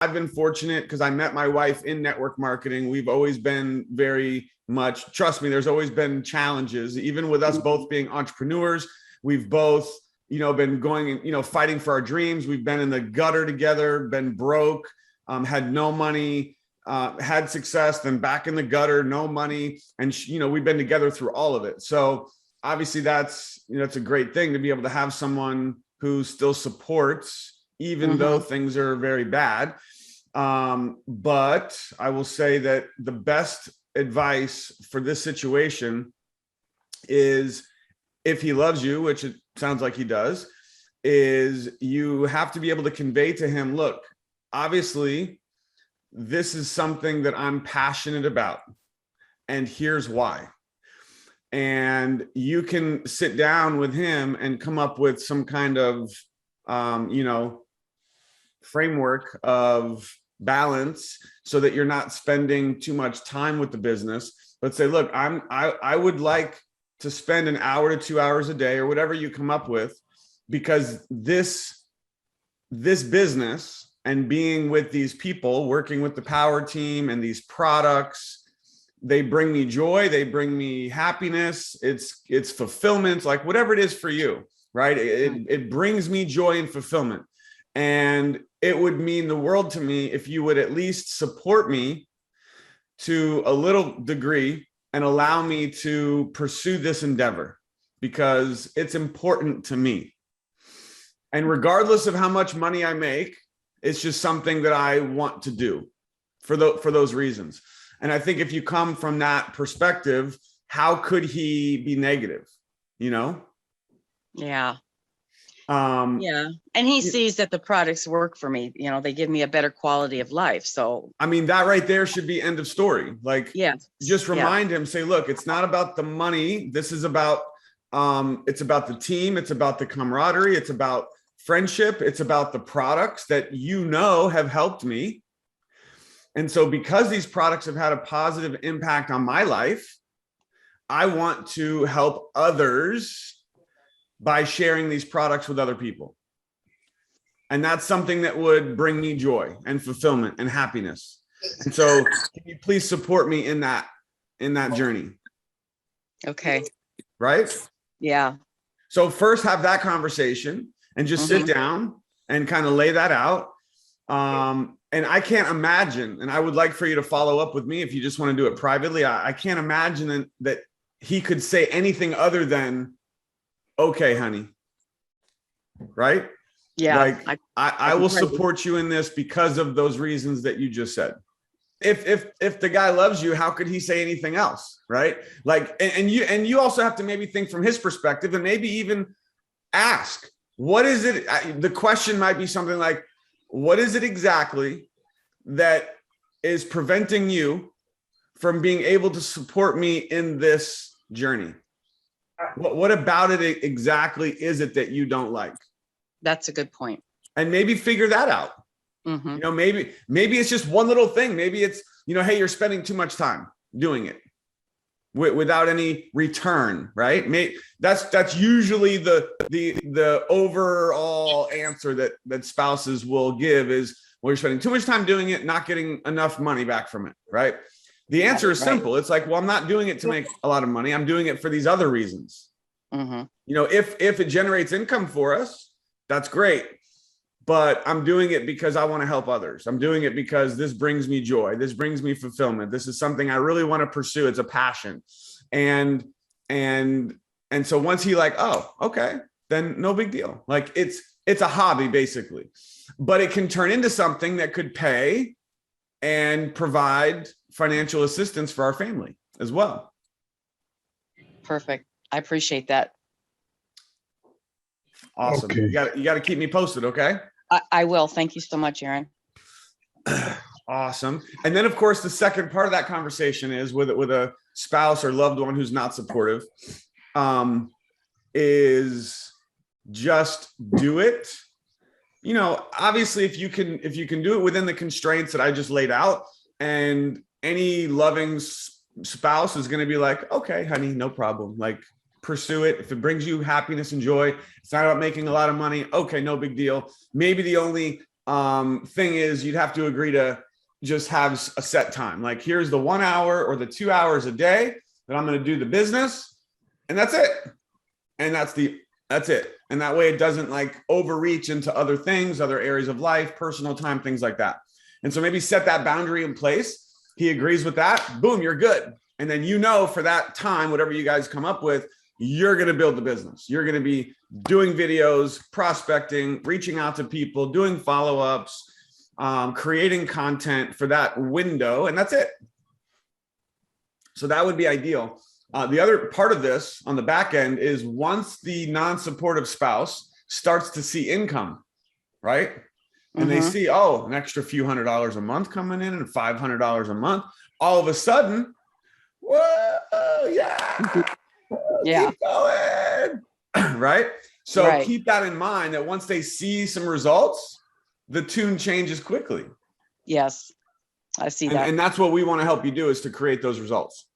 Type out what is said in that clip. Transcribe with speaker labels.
Speaker 1: I've been fortunate because I met my wife in network marketing. We've always been very much, trust me, there's always been challenges, even with us both being entrepreneurs. We've both, been going, fighting for our dreams. We've been in the gutter together, been broke, had no money, had success, then back in the gutter, no money. And, we've been together through all of it. So obviously that's, it's a great thing to be able to have someone who still supports, even though things are very bad. But I will say that the best advice for this situation is, if he loves you, which it sounds like he does, is you have to be able to convey to him, look, obviously this is something that I'm passionate about, and here's why. And you can sit down with him and come up with some kind of, framework of balance so that you're not spending too much time with the business, but say, look, I would like to spend an hour to 2 hours a day or whatever you come up with, because this business and being with these people, working with the Power Team and these products, they bring me joy, they bring me happiness, it's fulfillment, like whatever it is for you, right? It brings me joy and fulfillment. And it would mean the world to me if you would at least support me to a little degree and allow me to pursue this endeavor, because it's important to me. And regardless of how much money I make, it's just something that I want to do for those reasons. And I think if you come from that perspective, how could he be negative?
Speaker 2: Yeah. Yeah. And he sees that the products work for me. They give me a better quality of life. So,
Speaker 1: I mean, that right there should be end of story. Like, just remind him, say, look, it's not about the money. This is about, it's about the team. It's about the camaraderie. It's about friendship. It's about the products that, have helped me. And so because these products have had a positive impact on my life, I want to help others by sharing these products with other people. And that's something that would bring me joy and fulfillment and happiness. And so can you please support me in that journey?
Speaker 2: Okay.
Speaker 1: Right?
Speaker 2: Yeah.
Speaker 1: So first have that conversation and just sit down and kind of lay that out. And I can't imagine, and I would like for you to follow up with me if you just want to do it privately. I can't imagine that he could say anything other than, okay, honey. Right?
Speaker 2: Yeah.
Speaker 1: Like I will support you in this because of those reasons that you just said. If the guy loves you, how could he say anything else? Right? Like, and you also have to maybe think from his perspective and maybe even ask, what is it? The question might be something like, what is it exactly that is preventing you from being able to support me in this journey? What about it exactly is it that you don't like?
Speaker 2: That's a good point.
Speaker 1: And maybe figure that out. Maybe it's just one little thing. Maybe it's, hey, you're spending too much time doing it without any return, right? That's usually the overall answer that spouses will give is, well, you're spending too much time doing it, not getting enough money back from it, right? The answer is simple. It's like, well, I'm not doing it to make a lot of money. I'm doing it for these other reasons. If it generates income for us, that's great. But I'm doing it because I want to help others. I'm doing it because this brings me joy. This brings me fulfillment. This is something I really want to pursue. It's a passion. And so once he like, oh, okay, then no big deal. Like it's a hobby basically, but it can turn into something that could pay and provide financial assistance for our family as well.
Speaker 2: Perfect. I appreciate that.
Speaker 1: Awesome. Okay. You got to keep me posted. Okay.
Speaker 2: I will. Thank you so much, Aaron.
Speaker 1: Awesome. And then of course, the second part of that conversation is with a spouse or loved one who's not supportive, is just do it. Obviously if you can do it within the constraints that I just laid out, and any loving spouse is going to be like, okay, honey, no problem. Like, pursue it. If it brings you happiness and joy, it's not about making a lot of money. Okay, no big deal. Maybe the only thing is you'd have to agree to just have a set time. Like, here's the 1 hour or the 2 hours a day that I'm going to do the business, and that's it. And that's it. And that way it doesn't like overreach into other things, other areas of life, personal time, things like that. And so maybe set that boundary in place. He agrees with that. Boom, you're good. And then, for that time, whatever you guys come up with, you're going to build the business. You're going to be doing videos, prospecting, reaching out to people, doing follow-ups, creating content for that window, and that's it. So that would be ideal. The other part of this on the back end is once the non-supportive spouse starts to see income, right? And they see, an extra few $100s a month coming in and $500 a month, all of a sudden, whoa, yeah. Keep going. Right? So keep that in mind, that once they see some results, the tune changes quickly.
Speaker 2: Yes, I see that.
Speaker 1: And that's what we want to help you do, is to create those results.